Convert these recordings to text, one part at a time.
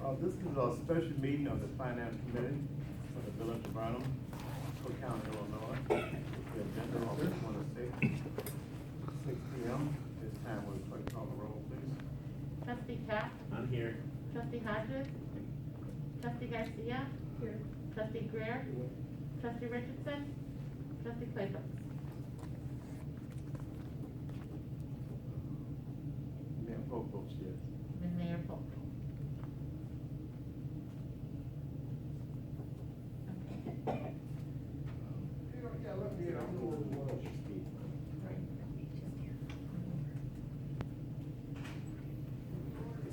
This is a special meeting of the Finance Committee for the Village of Burnham, Cook County, Illinois. The agenda on this one is 6 p.m. This time will clerk call the roll, please. Trustee Cap? I'm here. Trustee Hodges? Trustee Garcia? Here. Trustee Greer? Trustee Richardson? Trustee Claybrook? Mayor Pope votes yes. And Mayor Polk.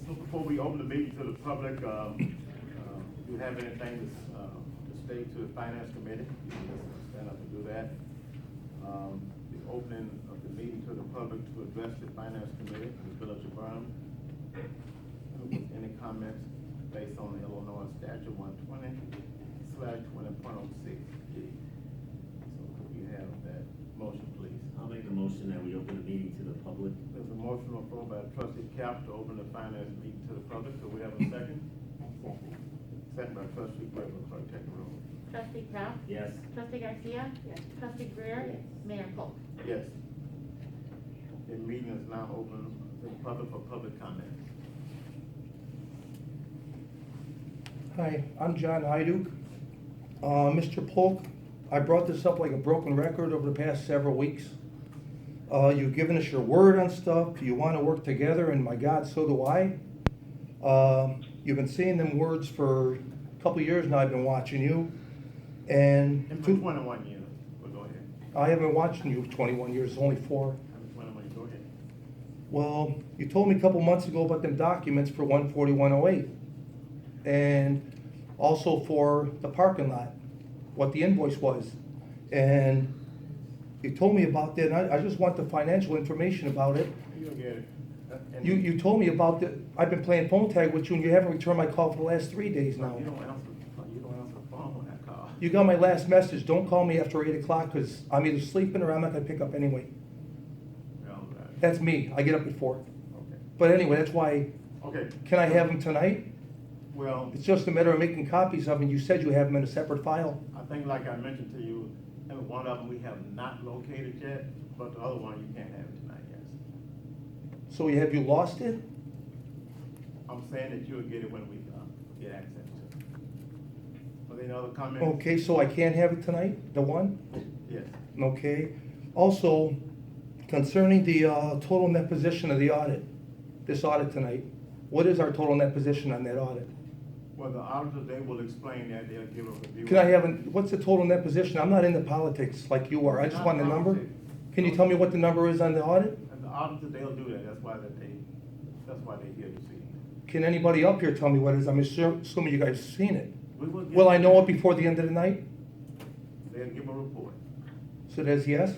So before we open the meeting to the public, do you have anything to state to the Finance Committee? You can just stand up and do that. The opening of the meeting to the public to address the Finance Committee in the Village of Burnham. Any comments based on the Illinois Statute 120/20.06G? So could we have that motion, please? I'll make a motion that we open the meeting to the public. There's a motion on the floor by Trustee Cap to open the finance meeting to the public. Do we have a second? Second by Trustee Greer. Clerk, take the roll. Trustee Cap? Yes. Trustee Garcia? Yes. Trustee Greer? Yes. Mayor Polk? Yes. The meeting is now open to the public for public comment. Hi, I'm John Hyduk. Mr. Polk, I brought this up like a broken record over the past several weeks. You've given us your word on stuff. You want to work together, and my God, so do I. You've been saying them words for a couple of years now. I've been watching you. And In for 21 years. Well, go ahead. I haven't watched you 21 years, only 4. I'm 21, go ahead. Well, you told me a couple months ago about them documents for 14108. And also for the parking lot, what the invoice was. And you told me about that, and I just want the financial information about it. You'll get it. And You told me about the, I've been playing phone tag with you, and you haven't returned my call for the last 3 days now. You don't answer the phone when I call. You got my last message, don't call me after 8 o'clock, because I'm either sleeping or I'm not gonna pick up anyway. All right. That's me, I get up before. Okay. But anyway, that's why, Okay. can I have them tonight? Well, It's just a matter of making copies of them, you said you have them in a separate file. I think like I mentioned to you, and one of them we have not located yet, but the other one you can't have it tonight, yes. So have you lost it? I'm saying that you'll get it when we get access to it. Are there any other comments? Okay, so I can't have it tonight, the one? Yes. Okay. Also, concerning the total net position of the audit, this audit tonight, what is our total net position on that audit? Well, the auditor, they will explain that, they'll give a review. Can I have, what's the total net position? I'm not into politics like you are, I just want the number. Can you tell me what the number is on the audit? And the auditor, they'll do that, that's why they're here to see. Can anybody up here tell me what it is? I'm assuming you guys have seen it. We will give- Will I know it before the end of the night? They'll give a report. So that's yes?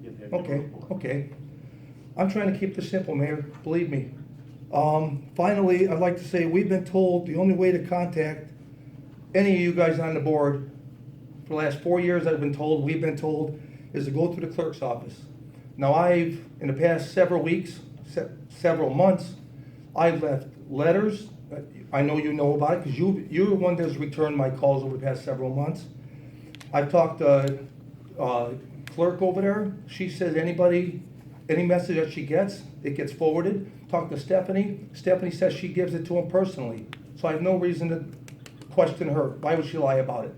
Yes, they'll give a Okay, report. okay. I'm trying to keep this simple, Mayor, believe me. Finally, I'd like to say, we've been told the only way to contact any of you guys on the board, for the last 4 years we've been told, is to go to the clerk's office. Now in the past several weeks, several months, I've left letters, I know you know about it, because you're the one that's returned my calls over the past several months. I've talked to clerk over there, she says any message that she gets, it gets forwarded. Talked to Stephanie says she gives it to him personally. So I have no reason to question her. Why would she lie about it?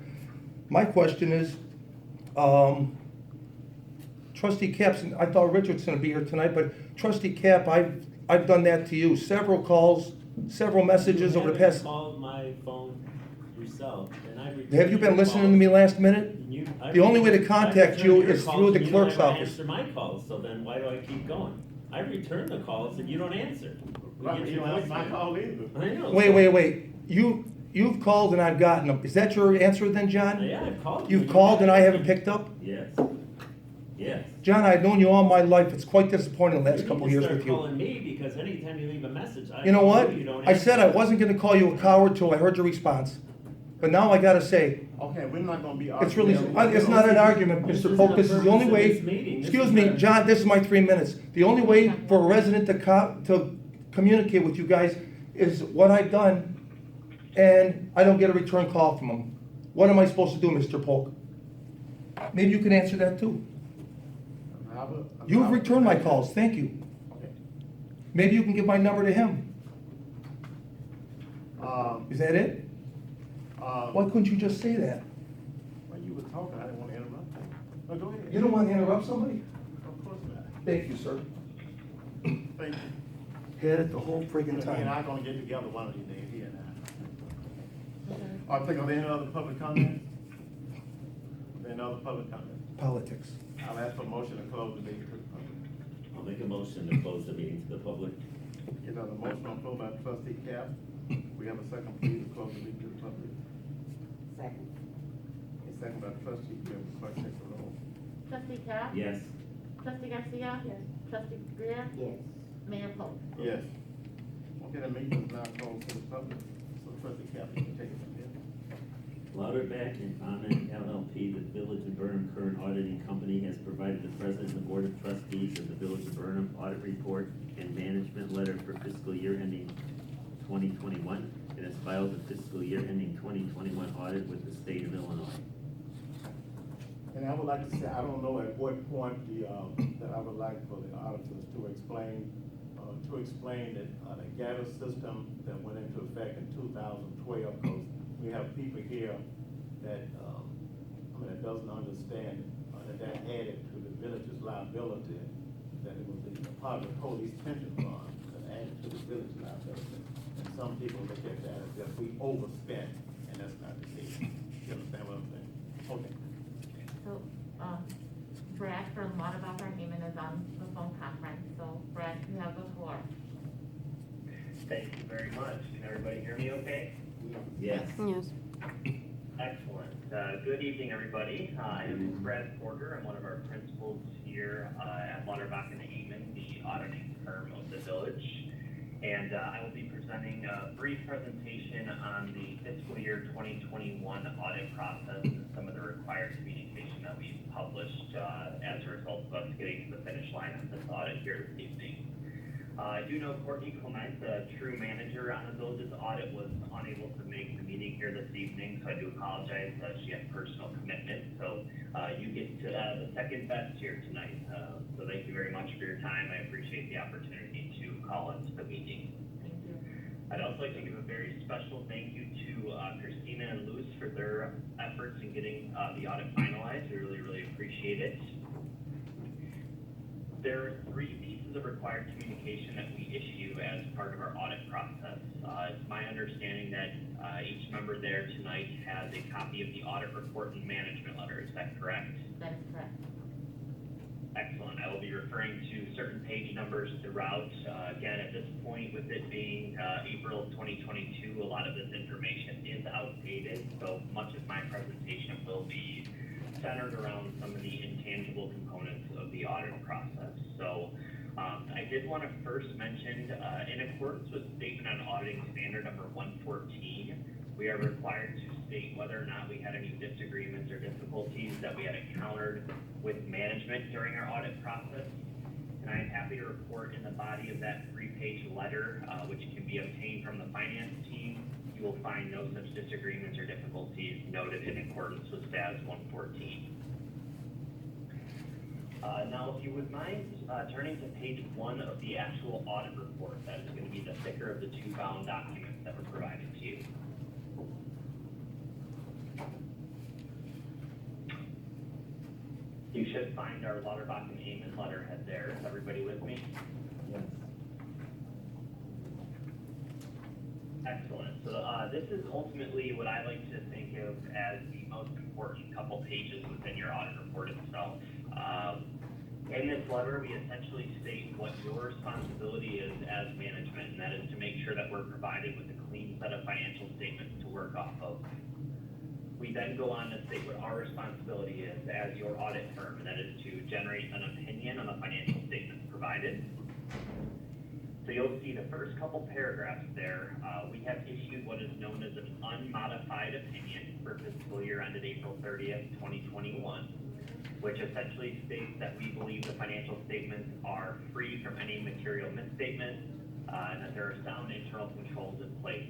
My question is, Trustee Cap's, I thought Richardson would be here tonight, but Trustee Cap, I've done that to you. Several calls, several messages over the past. You called my phone yourself, and I returned. Have you been your listening to calls. me last minute? The only way to contact you is through the clerk's office. You don't answer my calls, so then why do I keep going? I return the calls and you don't answer. Right, you don't answer my call either. I know. Wait. You've called and I've gotten them. Is that your answer then, John? Yeah, I've called you. You've called and I haven't picked up? Yes. Yes. John, I've known you all my life. It's quite disappointing the last couple of years with You need to start you. calling me, because anytime you leave a message, I You know what? you don't I said I answer. wasn't gonna call you a coward till I heard your response. But now I gotta say, Okay, we're not gonna be it's really, arguing. it's not an argument, This Mr. isn't Polk. the This is the purpose only of way, this meeting. This excuse is me, not- John, this is my 3 minutes. The only way for a resident to communicate with you guys is what I've done and I don't get a return call from them. What am I supposed to do, Mr. Polk? Maybe you can answer that too. You've returned my calls, thank you. Okay. Maybe you can give my number to him. Is that it? Why couldn't you just say that? When you were talking, I didn't want to interrupt you. No, go ahead. You don't want to interrupt somebody? Of course not. Thank you, sir. Thank you. Had it the whole friggin' He and I time. are gonna get together one of these days, he and I. I'll take on any other public comment? Any other public comment? Politics. I'll ask for a motion to close the meeting to the public. I'll make a motion to close the meeting to the public. Get another motion on the floor by trustee Cap. We have a second, please, to close the meeting to the public. Second. A second by trustee, we have the clerk take the roll. Trustee Cap? Yes. Trustee Garcia? Yes. Trustee Greer? Yes. Mayor Polk? Yes. Okay, the meeting is now closed to the public, so trustee Cap, you can take it from here. Louderback and Audit LLP, the Village of Burnham current auditing company, has provided the president and the board of trustees of the Village of Burnham audit report and management letter for fiscal year ending 2021, and has filed the fiscal year ending 2021 audit with the state of Illinois. And I would like to say, I don't know at what point that I would like for the auditors to explain that the gather system that went into effect in 2012, because we have people here that, that doesn't understand that added to the village's liability, that it was a part of the police pension fund that added to the village liability. And some people look at that as if we overspent, and that's not the case. You understand what I'm saying? Okay. So, Brad from Lauterbach Neiman is on the phone conference, so Brad, you have the floor. Thank you very much. Can everybody hear me okay? Yes. Yes. Excellent. Good evening, everybody. I am Brad Porter. I'm one of our principals here at Lauterbach and Neiman, the auditing firm of the village. And I will be presenting a brief presentation on the fiscal year 2021 audit process and some of the required communication that we've published as a result of us getting to the finish line of this audit here this evening. I do know Courtney Clement, the true manager on the village's audit, was unable to make the meeting here this evening, so I do apologize. She had personal commitment, so you get to the second best here tonight. So thank you very much for your time. I appreciate the opportunity to call into the meeting. Thank you. I'd also like to give a very special thank you to Christina and Luce for their efforts in getting the audit finalized. We really, really appreciate it. There are 3 pieces of required communication that we issue as part of our audit process. It's my understanding that each member there tonight has a copy of the audit report and management letter. Is that correct? That is correct. Excellent. I will be referring to certain page numbers throughout. Again, at this point, with it being April of 2022, a lot of this information is outdated, so much of my presentation will be centered around some of the intangible components of the audit process. So I did want to first mention, in accordance with Statement on Auditing Standard number 114, we are required to state whether or not we had any disagreements or difficulties that we had encountered with management during our audit process. And I am happy to report in the body of that 3-page letter, which can be obtained from the finance team, you will find no such disagreements or difficulties noted in accordance with STAS 114. Now, if you would mind turning to page 1 of the actual audit report, that is going to be the thicker of the 2 bound documents that were provided to you. You should find our Lauterbach and Neiman letterhead there. Is everybody with me? Yes. Excellent. So this is ultimately what I like to think of as the most important couple pages within your audit report itself. In this letter, we essentially state what your responsibility is as management, and that is to make sure that we're provided with a clean set of financial statements to work off of. We then go on to state what our responsibility is as your audit firm, and that is to generate an opinion on the financial statements provided. So you'll see the first couple paragraphs there. We have issued what is known as an unmodified opinion for fiscal year ended April 30th, 2021, which essentially states that we believe the financial statements are free from any material misstatements and that there are sound internal controls in place.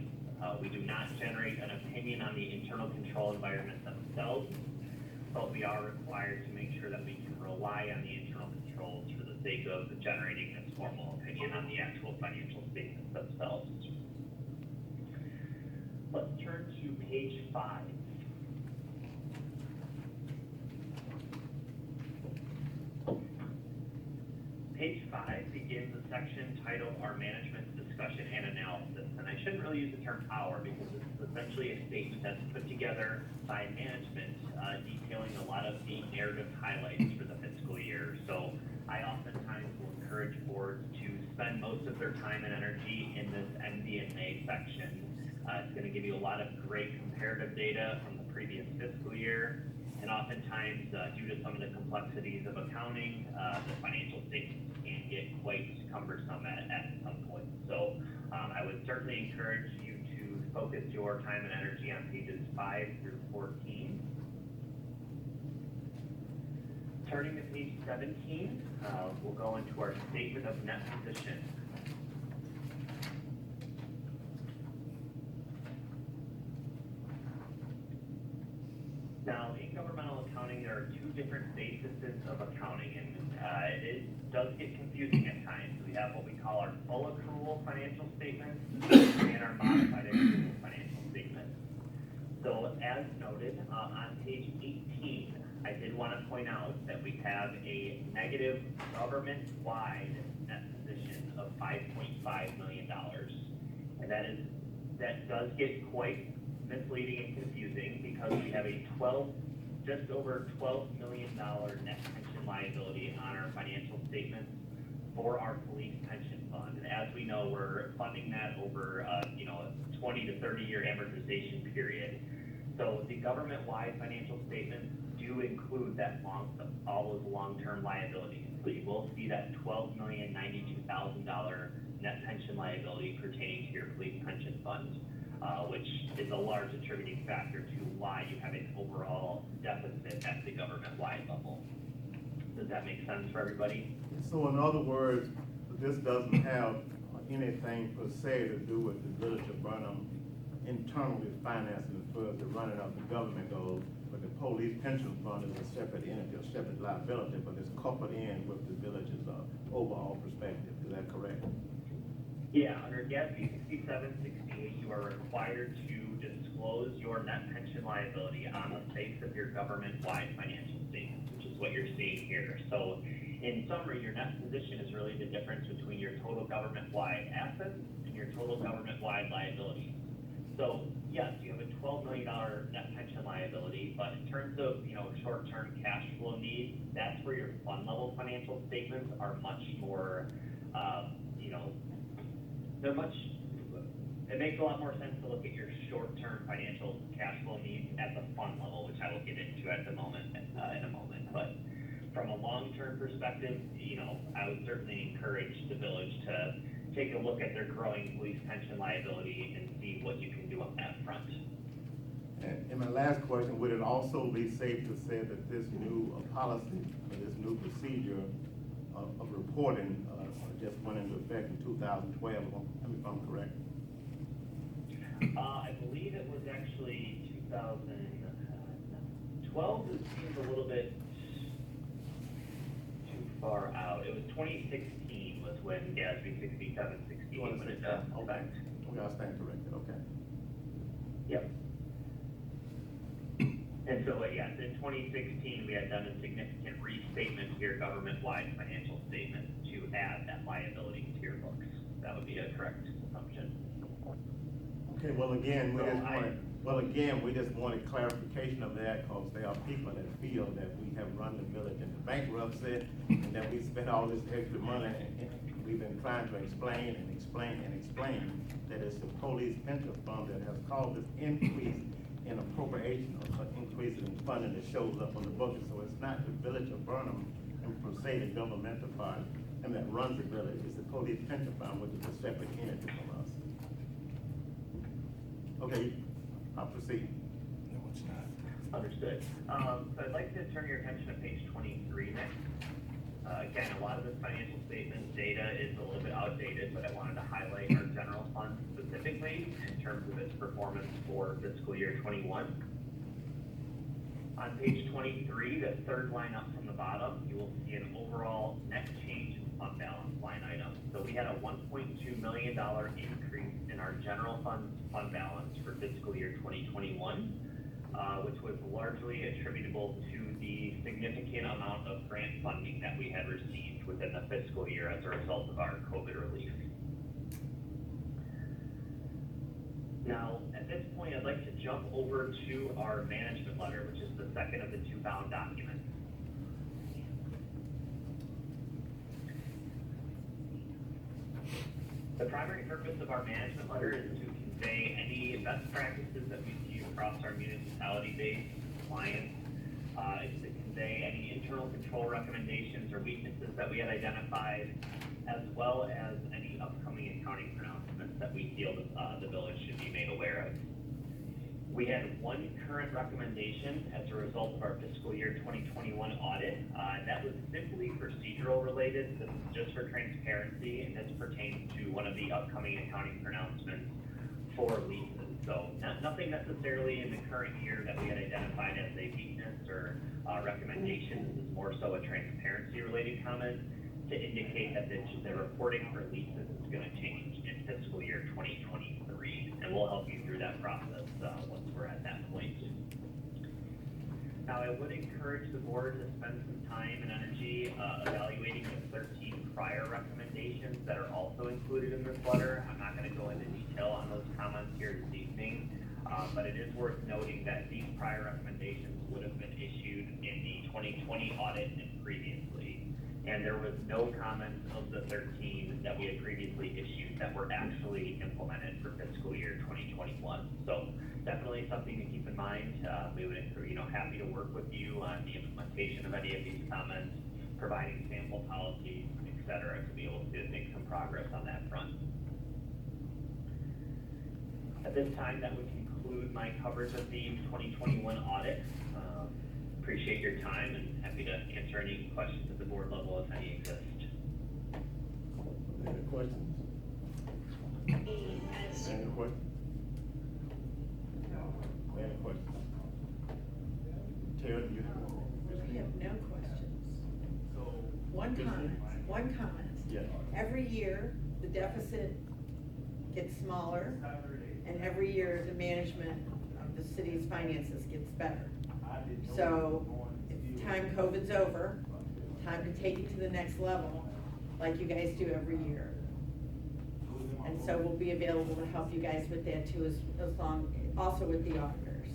We do not generate an opinion on the internal control environment themselves, but we are required to make sure that we can rely on the internal controls for the sake of generating this formal opinion on the actual financial statements themselves. Let's turn to page 5. Page 5 begins a section titled Our Management Discussion and Analysis. And I shouldn't really use the term our because it's essentially a statement that's put together by management detailing a lot of the narrative highlights for the fiscal year. So I oftentimes will encourage boards to spend most of their time and energy in this MD&A section. It's going to give you a lot of great comparative data from the previous fiscal year. And oftentimes, due to some of the complexities of accounting, the financial statements can get quite cumbersome at some point. So I would certainly encourage you to focus your time and energy on pages 5 through 14. Turning to page 17, we'll go into our statement of net position. Now, in governmental accounting, there are 2 different bases of accounting, and it does get confusing at times. We have what we call our full accrual financial statements and our modified accrual financial statements. So, as noted on page 18, I did want to point out that we have a negative government-wide net position of $5.5 million, and that does get quite misleading and confusing because we have a just over $12 million net pension liability on our financial statements for our police pension fund. And as we know, we're funding that over a 20 to 30 year amortization period. So the government-wide financial statements do include all those long-term liabilities. So you will see that $12,092,000 net pension liability pertaining to your police pension fund. Which is a large attributing factor to why you have an overall deficit at the government-wide level. Does that make sense for everybody? So in other words, this doesn't have anything per se to do with the Village of Burnham internally financing as far as the running of the government goes, but the police pension fund is a separate entity, a separate liability, but it's coupled in with the village's overall perspective. Is that correct? Yeah, under GASB 6768, you are required to disclose your net pension liability on the face of your government-wide financial statements, which is what you're seeing here. So, in summary, your net position is really the difference between your total government-wide assets and your total government-wide liabilities. So, yes, you have a $12 million net pension liability, but in terms of short-term cash flow needs, that's where your fund-level financial statements are much more, it makes a lot more sense to look at your short-term financial cash flow needs at the fund level, which I will get into in a moment. But from a long-term perspective, I would certainly encourage the village to take a look at their growing police pension liability and see what you can do on that front. And my last question, would it also be safe to say that this new policy, or this new procedure of reporting just went into effect in 2012, if I'm correct? I believe it was actually 2012. It seems a little bit too far out. It was 2016 was when GASB 6768 went into effect. Okay, I stand corrected, okay. Yep. And so, yes, in 2016, we had done a significant restatement to your government-wide financial statement to add that liability to your books. That would be a correct assumption. Okay, well, again, we just wanted clarification of that because there are people that feel that we have run the village into bankruptcy and that we spent all this extra money and we've been trying to explain that it's the police pension fund that has caused this increase in appropriation or increase in funding that shows up on the budget. So it's not the Village of Burnham and per se the governmental fund and that runs the village. It's the police pension fund, which is a separate entity from us. Okay, I'll proceed. No, it's not. Understood. So I'd like to turn your attention to page 23 next. Again, a lot of this financial statement data is a little bit outdated, but I wanted to highlight our general fund specifically in terms of its performance for fiscal year 21. On page 23, the third line up from the bottom, you will see an overall net change in fund balance line item. So we had a $1.2 million increase in our general fund balance for fiscal year 2021, which was largely attributable to the significant amount of grant funding that we had received within the fiscal year as a result of our COVID relief. Now, at this point, I'd like to jump over to our management letter, which is the second of the two bound documents. The primary purpose of our management letter is to convey any best practices that we see across our municipality-based clients. It's to convey any internal control recommendations or weaknesses that we had identified, as well as any upcoming accounting pronouncements that we feel the village should be made aware of. We had one current recommendation as a result of our fiscal year 2021 audit, and that was simply procedural related. This is just for transparency, and this pertains to one of the upcoming accounting pronouncements for leases. So nothing necessarily in the current year that we had identified as a weakness or recommendation. This is more so a transparency related comment to indicate that the reporting for leases is going to change in fiscal year 2023, and we'll help you through that process once we're at that point. Now, I would encourage the board to spend some time and energy evaluating the 13 prior recommendations that are also included in this letter. I'm not going to go into detail on those comments here this evening, but it is worth noting that these prior recommendations would have been issued in the 2020 audit and previously. And there was no comments of the 13 that we had previously issued that were actually implemented for fiscal year 2021. So definitely something to keep in mind. We would, happy to work with you on the implementation of any of these comments, providing sample policies, et cetera, to be able to make some progress on that front. At this time, that would conclude my coverage of the 2021 audit. Appreciate your time and happy to answer any questions at the board level if any exist. Any questions? Any questions? Any questions? Terry, you I have no questions. So. One comment. Yeah. Every year, the deficit gets smaller, and every year, the management of the city's finances gets better. So, it's time COVID's over, time to take it to the next level, like you guys do every year. And so we'll be available to help you guys with that too, as long, also with the auditors.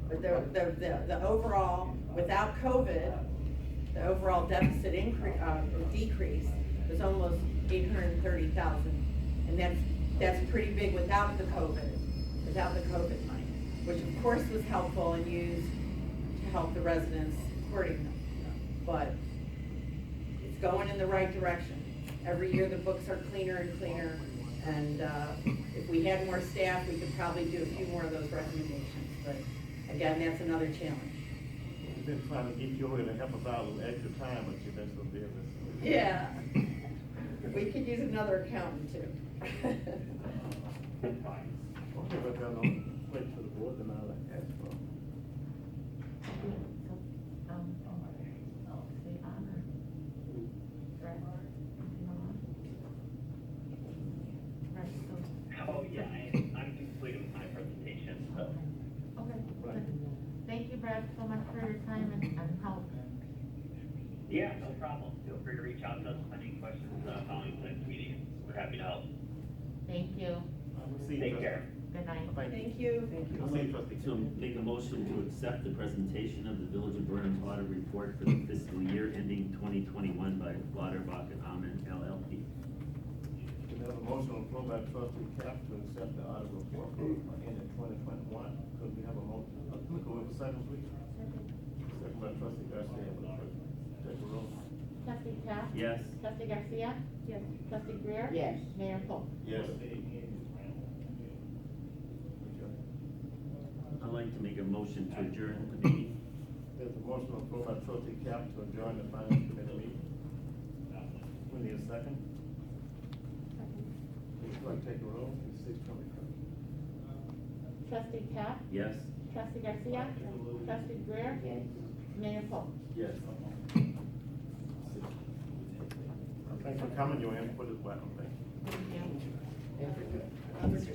But the overall, without COVID, the overall deficit decrease was almost 830,000. And that's pretty big without the COVID money, which of course was helpful and used to help the residents supporting them. But it's going in the right direction. Every year the books are cleaner and cleaner, and if we had more staff, we could probably do a few more of those recommendations. But again, that's another challenge. We've been trying to get you over to help us out with extra time, but you've been so busy. Yeah. We could use another accountant too. Okay, but then I'll wait for the board and I'll ask for. Oh, yeah, I'm complete with my presentation, so. Okay, Right. good. Thank you, Brad, so much for your time and help. Yeah, no problem. Feel free to reach out to us with any questions following the next meeting. We're happy to help. Thank you. We'll see you, Take trustee. care. Good night. Thank you. We'll see you, trustee. To make a motion to accept the presentation of the Village of Burnham's audit report for the fiscal year ending 2021 by Lauterbach and Amen LLP. We have a motion on the floor by trustee Cap to accept the audit report for ending 2021. Could we have a motion? Could we have a second, please? Second by trustee Garcia. Take the roll. Trustee Cap? Yes. Trustee Garcia? Yes. Trustee Greer? Yes. Mayor Cole? Yes. I'd like to make a motion to adjourn the meeting. There's motion on the floor by trustee Cap to adjourn the finance committee meeting. We need a second. Would you like to take a roll? It's 6:25. Trustee Cap? Yes? Trustee Garcia? Trustee Greer? Mayor Cole? Yes. Thanks for coming, your input is welcome, thank you. Thank you. Mr.